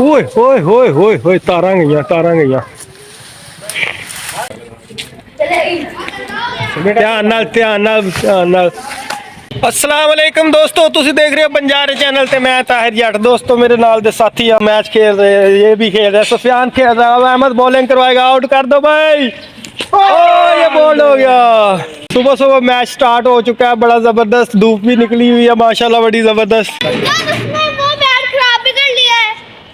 ओए होए होए होए होए तारा गईयां ध्यान नाल अस्सलाम वालेकुम दोस्तों तुसी देख रहे हो बंजारे चैनल ते मैं ताहिर जट दोस्तों मेरे नाल दे साथी आ मैच खेल रहे हैं ये भी खेल रहा है सुफियान खेल रहा है अहमद बॉलिंग करवाएगा आउट कर दो भाई ओ ये बोल्ड हो गया। सुबह सुबह मैच स्टार्ट हो चुका है बड़ा जबरदस्त धूप भी निकली हुई है माशाल्लाह बड़ी जबरदस्त।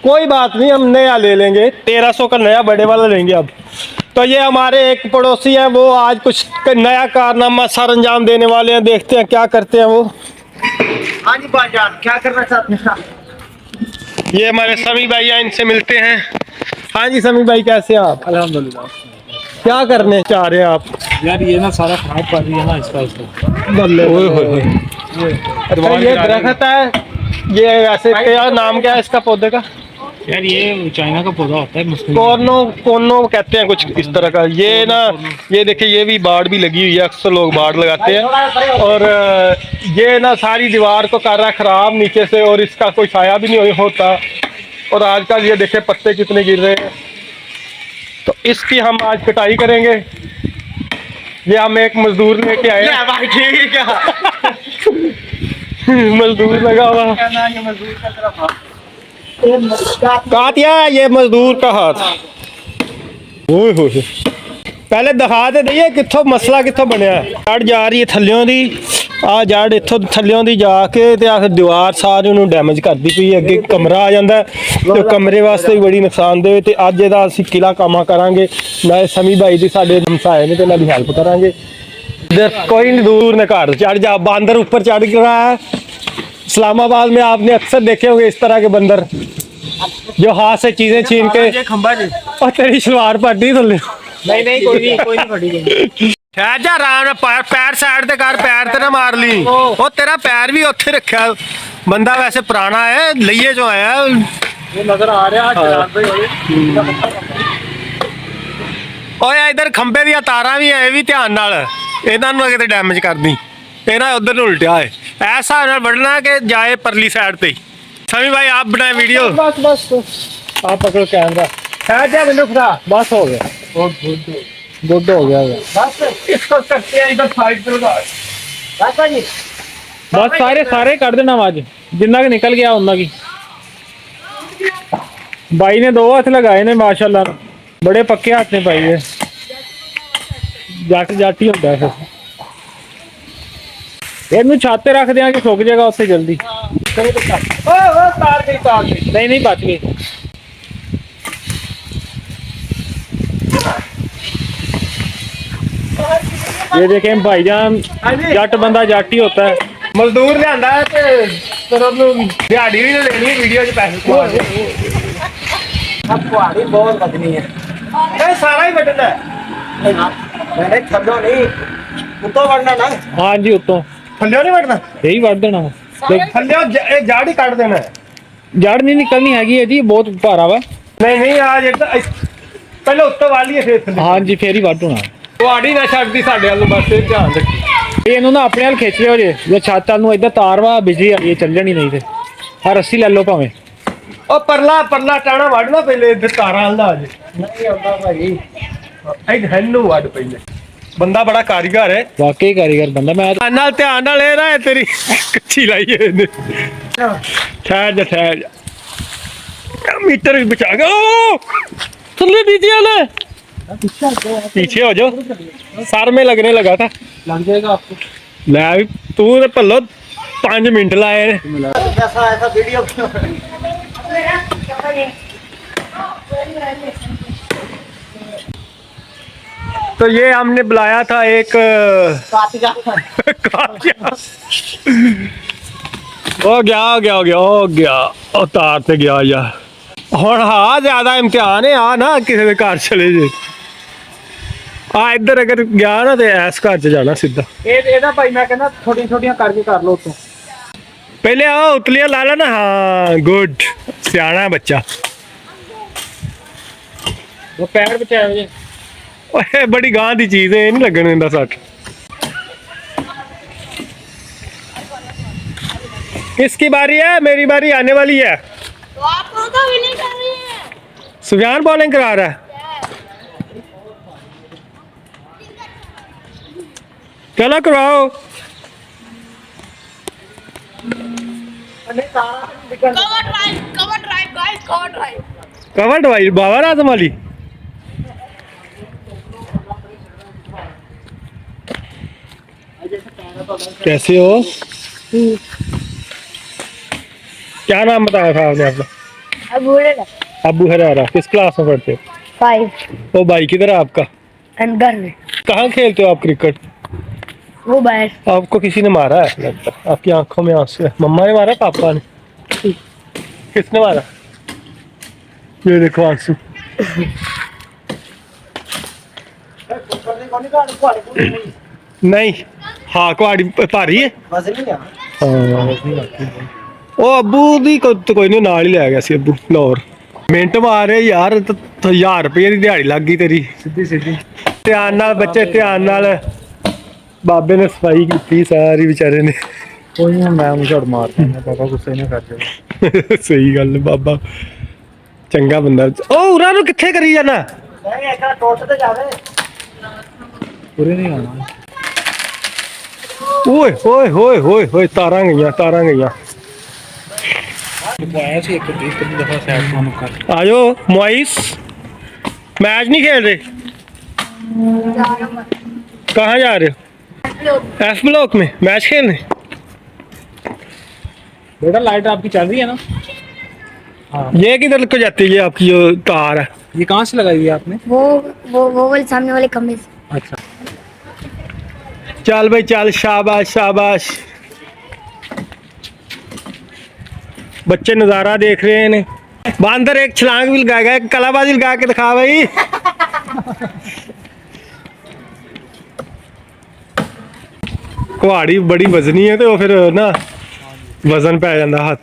कोई बात नहीं हम नया ले लेंगे 1300 का नया बड़े वाला लेंगे अब। तो ये हमारे एक पड़ोसी है वो आज कुछ नया कारनामा सर अंजाम देने वाले हैं देखते हैं क्या करते हैं वो। हाँ जी भाईजान क्या करना चाहते हैं? ये हमारे समी भाई हैं इनसे मिलते हैं। हाँ जी समी भाई कैसे हैं आप? अल्हम्दुलिल्लाह। क्या करने चाह रहे हैं आप? यार ये ना सारा खराब कर रही है ना इसका बल्ले अच्छा ये दरख्त है ये वैसे क्या नाम क्या है इसका पौधे का? यार ये चाइना का पौधा होता है कोनो कहते हैं कुछ इस तरह का। ये ना ये देखिए ये भी बाड़ भी लगी हुई है अक्सर लोग बाड़ लगाते हैं और ये ना सारी दीवार को कर रहा है खराब नीचे से और इसका कोई छाया भी नहीं होता और आजकल ये देखिए पत्ते कितने गिर रहे हैं। तो इसकी हम आज कटाई करेंगे। ये हम एक मजदूर लेके आए मजदूर लगा हुआ कातिया ये मजदूर का हाथ ओए होए पहले दिखा दे दईए कित्थों मसला कित्थों बनया जड़ जा रही है थल्लियों दी आ जड़ इत्थों थल्लियों दी जाके ते आ दीवार सारी नूं डैमेज करदी पई अगे कमरा आ जांदा ते कमरे वास्ते भी बड़ी नुकसानदेह ते अज इहदा असीं किला कामा करांगे नाले समी भाई दी साडे हमसाए ने ते नाल हेल्प करांगे। इधर कोई नहीं दूर ने घर चढ़ जा बंदर ऊपर चढ़ रहा है। इस्लामाबाद में आपने अक्सर देखे होंगे इस तरह के बंदर जो हाथ से चीजें छीन के खंबा जी और तेरी सलवार पट्टी थल्ले नहीं कोई नहीं फटी ठहर जा आराम नाल पैर साइड ते कर पैर ते ना मार ली ओ तेरा पैर भी उत्थे रखा बंदा वैसे पुराना है लइये जो आया ये नजर आ रहा है ओए इधर खंबे दी तारां भी है भी ध्यान नाल इन्हां नूं किते डैमेज करदी इन्हां उधर नूं उल्टिया है ऐसा नाल बढ़ना कि जाए परली साइड पे। समी भाई आप बनाए वीडियो बस आप पकड़ो कैमरा ठहर जा मैनू फड़ा बस हो गया गुड हो गया बस इसको करते हैं इधर साइड पे लगा बस सारे कर देना आज जिन्ना कि निकल गया उन्ना की भाई ने 2 हाथ लगाए ने माशाल्लाह बड़े पक्के हाथ ने भाई है जट ही होता है फिर इनू छाते रख दिया कि सुक जाएगा उससे जल्दी नहीं बच गई। ये देखें भाईजान जट बंदा जट ही होता है मजदूर लियांदा है ते फिर ਉਹਨੂੰ ਦਿਹਾੜੀ ਵੀ ਲੈਣੀ ਹੈ ਵੀਡੀਓ 'ਚ ਪੈਸੇ अब कुआड़ी बहुत बदनी है ਇਹ ਸਾਰਾ ਹੀ ਵੱਢਣਾ ਹੈ मैंने थल्लो नहीं उतो वरना ना हाँ जी उतों ਥੱਲਿਓ ਨਹੀਂ ਵੱਢਣਾ यही वड़ देना ਥੱਲਿਓ ਇਹ ਜੜ ਹੀ ਕੱਢ ਦੇਣਾ ਹੈ जड़ नहीं निकलनी हैगी है जी बहुत भारा वा ਨਹੀਂ ਆ ਜਿਹੜਾ ਪਹਿਲਾਂ ਉੱਤੋਂ ਵਾਲੀਏ ਫਿਰ ਥੱਲੇ हाँ जी फिर ही वड़ होना ਕੁਆੜੀ ਨਾ ਛੱਡਦੀ ਸਾਡੇ ਵੱਲ ਨੂੰ ਬਸ ਇਹ ਧਿਆਨ ਰੱਖੀ ਇਹਨੂੰ ਨਾ ਆਪਣੇ ਨਾਲ ਖਿੱਚ ਲਿਓ ਜੇ ਛੱਤ ਨੂੰ ਇੱਧਰ ਤਾਰ ਵਾ ਬਿਜਲੀ ਵਾਲੀ ਇਹ ਚੱਲ ਜਾਣੀ ਨਹੀਂ ਤੇ ਆ ਰੱਸੀ ਲੈ ਲਓ ਭਾਵੇਂ ਉਹ ਪਰਲਾ ਟਾਣਾ ਵੱਢਣਾ ਪਹਿਲੇ ਇੱਧਰ ਤਾਰਾਂ ਹਲਦਾ ਜੇ नहीं होता भाई ਇਹ ਹੈਨੂੰ ਵੱਢ ਪਹਿਲੇ ਬੰਦਾ ਬੜਾ ਕਾਰੀਗਰ ਹੈ ਵਾਕਈ ਕਾਰੀਗਰ ਬੰਦਾ ਮੈਂ ਨਾਲ ਧਿਆਨ ਨਾਲ ਇਹ ਨਾ ਤੇਰੀ ਕੱਚੀ ਲਾਈ ਇਹਨੇ ਠਹਿਰ ਜਾ ਮੀਟਰ ਬਚਾ ਗਿਆ ਥੱਲੇ नीचे वाले पीछे हो जाओ सर में लगने लगा था लग जाएगा आपको ले तू तो भलो 5 मिनट लाए कैसा ऐसा वीडियो तो ये हमने बुलाया था एक हो गया उतार ते गया यार ਹੁਣ ਹਾਂ ਜ਼ਿਆਦਾ ਇਮਤਿਹਾਨ ਹੈ ਆ ਨਾ ਕਿਸੇ ਦੇ ਘਰ ਚਲੇ ਜੇ ਆ ਇੱਧਰ ਅਗਰ ਗਿਆ ਨਾ ਤੇ ਐਸ ਘਰ ਚ ਜਾਣਾ ਸਿੱਧਾ ਇਹਦਾ ਭਾਈ ਮੈਂ ਕਹਿੰਦਾ ਛੋਟੀਆਂ ਕਰਕੇ ਕਰ ਲਓ ਉਤੋਂ ਪਹਿਲੇ ਆ ਉਤਲੀਆਂ ਲਾ ਲੈਣਾ ਹਾਂ ਗੁੱਡ ਸਿਆਣਾ ਬੱਚਾ ਉਹ ਪੈਰ ਬਚਾਇਆ ਜੇ ਓਏ ਬੜੀ ਗਾਂ ਦੀ ਚੀਜ਼ ਹੈ ਇਹ ਨਹੀਂ ਲੱਗਣ ਦਿੰਦਾ ਸੱਟ किसकी बारी है? मेरी बारी आने वाली है। तो आप तो भी नहीं कर रही है। सुफियान बॉलिंग करा रहा है। चलो करवाओ। Cover drive guys, cover drive. Cover drive Babar Azam वाली। कैसे हो? क्या नाम बताया था आपने अपना? अबू हरारा। किस क्लास में पढ़ते हो? 5 ओ भाई किधर है आपका? अंदर में कहाँ खेलते हो आप क्रिकेट? वो बाहर। आपको किसी ने मारा है लगता है। आपकी आंखों में आंसू है। मम्मा ने मारा, पापा ने? किसने मारा? ये देखो आंसू। नहीं हाँ कुआड़ी भारी है। ਉਹ ਅੱਬੂ ਦੀ ਕੋਈ ਨਹੀਂ ਨਾਲ ਹੀ ਲੈ ਗਿਆ ਸੀ ਅੱਬੂ ਲਾਹੌਰ। ਮਿੰਟ ਮਾਰੇ ਯਾਰ 1000 ਰੁਪਏ ਦੀ ਦਿਹਾੜੀ ਲੱਗ ਗਈ ਤੇਰੀ ਸਿੱਧੀ ਸਿੱਧੀ। ਧਿਆਨ ਨਾਲ ਬੱਚੇ, ਧਿਆਨ ਨਾਲ। ਬਾਬੇ ਨੇ ਸਫਾਈ ਕੀਤੀ ਸਾਰੀ ਵਿਚਾਰੇ ਨੇ। ਕੋਈ ਨਹੀਂ ਮੈਂ ਉਹਨੂੰ ਝੜ ਮਾਰਦਾ ਬਾਬਾ ਗੁੱਸੇ ਨਾ ਕਰ ਜਾਵੇ। ਸਹੀ ਗੱਲ ਬਾਬਾ ਚੰਗਾ ਬੰਦਾ। ਉਹ ਉਹਨਾਂ ਨੂੰ ਕਿੱਥੇ ਕਰੀ ਜਾਣਾ? ਨਹੀਂ ਇੱਕ ਟੁੱਟ ਤੇ ਜਾਵੇ। ਪੂਰੇ ਨਹੀਂ ਆਉਣਾ। ਓਏ ਹੋਏ ਹੋਏ ਹੋਏ ਹੋਏ ਤਾਰਾਂ ਗਈਆਂ, ਤਾਰਾਂ ਗਈਆਂ। ਆਇਆ ਸੀ ਇੱਕ ਦਫਾ ਸਾਈਡ ਤੋਂ ਕਰ। आ जाओ मुआइस। मैच नहीं खेल रहे? कहाँ जा रहे हो? एफ ब्लॉक में मैच खेलने। बेटा लाइट आपकी चल रही है ना? हाँ। ये किधर को जाती है? ये आपकी जो तार है ये कहाँ से लगाई हुई है आपने? वो वाले सामने वाले खंभे से। अच्छा चल भाई चल, शाबाश शाबाश। बच्चे नज़ारा देख रहे हैं। बांदर एक छलांग भी लगाएगा, एक कलाबाजी लगा के दिखा भाई। कुहाड़ी बड़ी वजनी है तो फिर ना वजन पै जाता हाथ।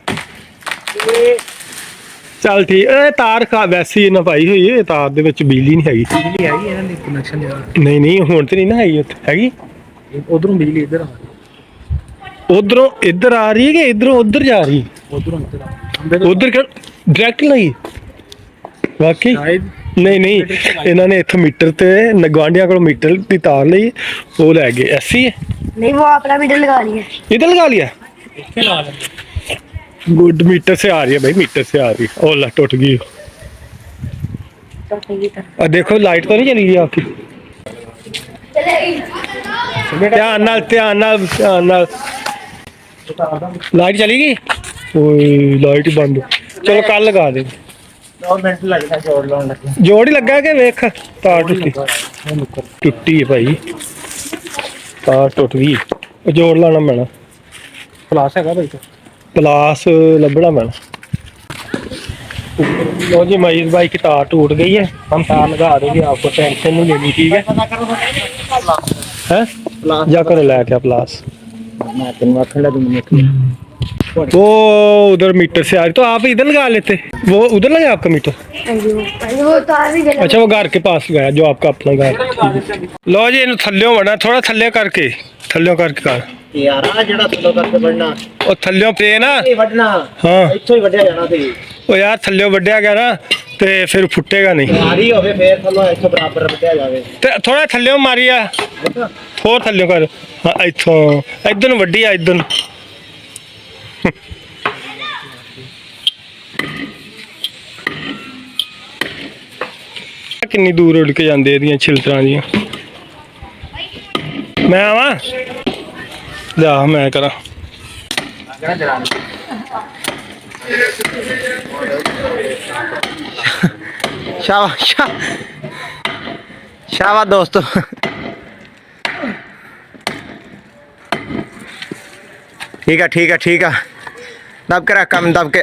चल ठीक है। तार का वैसे ही ना पाई हुई है, तार दे विच बिजली नहीं हैगी। बिजली आई है ना कनेक्शन नहीं नहीं हुण ते नहीं ना हैगी। उत्थे हैगी? उधरों बिजली इधर आ उधरों इधर आ रही है कि इधरों उधर जा रही है? उधरों इधर उधर डायरेक्ट लगी वाकई? शायद नहीं नहीं इन्हों ने इतों मीटर ते गुआंढियों को मीटर की तार ली, वो लै गए। ऐसी है? नहीं वो अपना मीटर लगा लिया। इधर लगा लिया। गुड, मीटर से आ रही है भाई, मीटर से आ रही है। ओला टूट गई। और देखो लाइट तो नहीं चली गई आपकी? ध्यान नाल ध्यान नाल ध्यान नाल। लाइट चली गई? ओए लाइट ही बंद। चलो कल लगा दे। 2 मिनट लगता जोड़ लाने लगे। जोड़ ही लगा के वेख तार टुटी। टुटी है भाई तार, टुट गई। जोड़ लाना पैना। प्लास है भाई तो प्लास लभना पैना। लो जी महीश भाई की तार टूट गई है, हम तार लगा देंगे, आपको टेंशन नहीं लेनी। ठीक है हैं? जा कर ला क्या प्लास? मैं तेन आखन लगा वो उधर मीटर से आ रही तो आप इधर लगा लेते। वो उधर लगा आपका मीटर? वो तार भी जला। अच्छा वो घर के पास गया जो आपका अपना घर। लो जी इन थल्लियों बढ़ना, थोड़ा थल्ले करके कर यार आ जेड़ा थल्लो करके बढ़ना। ਉਹ ਥੱਲਿਓਂ ਪੇ ਨਾ ਇਹ ਵੱਢਣਾ। ਹਾਂ ਇੱਥੋਂ ਹੀ ਵੱਢਿਆ ਜਾਣਾ ਸੀ। ਉਹ ਯਾਰ ਥੱਲਿਓਂ ਵੱਢਿਆ ਗਿਆ ਨਾ ਤੇ ਫਿਰ ਫੁੱਟੇਗਾ ਨਹੀਂ। ਯਾਰੀ ਹੋਵੇ ਫੇਰ ਥੱਲੋਂ ਇੱਥੋਂ ਬਰਾਬਰ ਵੱਢਿਆ ਜਾਵੇ। ਤੇ ਥੋੜਾ ਥੱਲਿਓਂ ਮਾਰੀ ਆ, ਹੋਰ ਥੱਲਿਓਂ ਕਰ। ਹਾਂ ਇੱਥੋਂ ਇੱਧਰ ਨੂੰ ਵੱਢੀ ਆ, ਇੱਧਰ ਨੂੰ। ਕਿੰਨੀ ਦੂਰ ਉੱਡ ਕੇ ਜਾਂਦੇ ਇਹਦੀਆਂ ਛਿਲਤਰਾਂ ਦੀਆਂ। ਮੈਂ ਆਵਾਂ ਜਾ ਮੈਂ ਕਰਾਂ। शाबाश शाबाश दोस्तों। ठीक है दब के रख, कम दब के।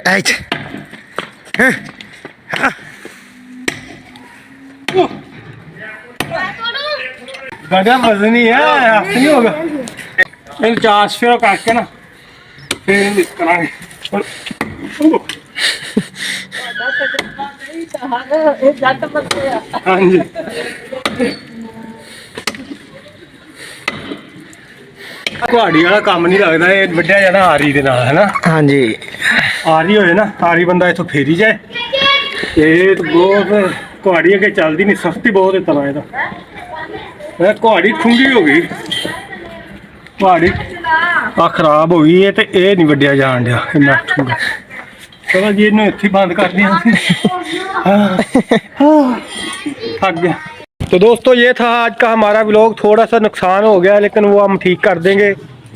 बड़ा वजनी है, नहीं होगा। इन 4 फेर करके ना फिर करांगे। हाँ जी ਕੁਹਾੜੀ ਵਾਲਾ ਕੰਮ ਨਹੀਂ ਲੱਗਦਾ, ਇਹ ਵੱਡਿਆ ਜਾਣਾ ਆਰੀ ਦੇ ਨਾਲ, ਹੈਨਾ। ਹਾਂਜੀ ਆਰੀ ਹੋਏ ਨਾ, ਆਰੀ ਬੰਦਾ ਇੱਥੋਂ ਫੇਰੀ ਜਾਏ। ਇਹ ਤਾਂ ਬਹੁਤ ਕੁਹਾੜੀ ਅੱਗੇ ਚੱਲਦੀ ਨਹੀਂ, ਸਸਤੀ ਬਹੁਤ ਹੈ ਤਲਾ ਇਹਦਾ। ਇਹ ਕੁਹਾੜੀ ਖੁੰਗੀ ਹੋ ਗਈ, ਕੁਹਾੜੀ ਆ ਖਰਾਬ ਹੋ ਗਈ ਹੈ ਤੇ ਇਹ ਨਹੀਂ ਵੱਡਿਆ ਜਾਣ ਡਿਆ ਇੰਨਾ ਠੁੰਗਾ। चलो जी इन्हें ਇੱਥੇ ਬੰਦ कर दिया। थक गया। तो दोस्तों ये था आज का हमारा व्लॉग। थोड़ा सा नुकसान हो गया लेकिन वो हम ठीक कर देंगे।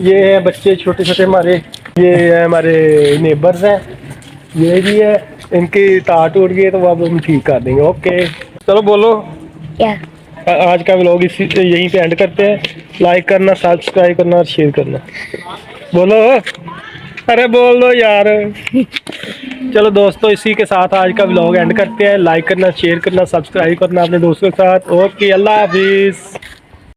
ये है बच्चे छोटे छोटे हमारे, ये है हमारे नेबर्स हैं, ये भी है, इनकी तार टूट गई तो वो अब हम ठीक कर देंगे। ओके चलो बोलो क्या? आज का व्लॉग इसी यहीं पे एंड करते हैं। लाइक करना, सब्सक्राइब करना और शेयर करना। बोलो, अरे बोल दो यार। चलो दोस्तों इसी के साथ आज का व्लॉग एंड करते हैं। लाइक करना, शेयर करना, सब्सक्राइब करना अपने दोस्तों के साथ। ओके अल्लाह हाफिज़।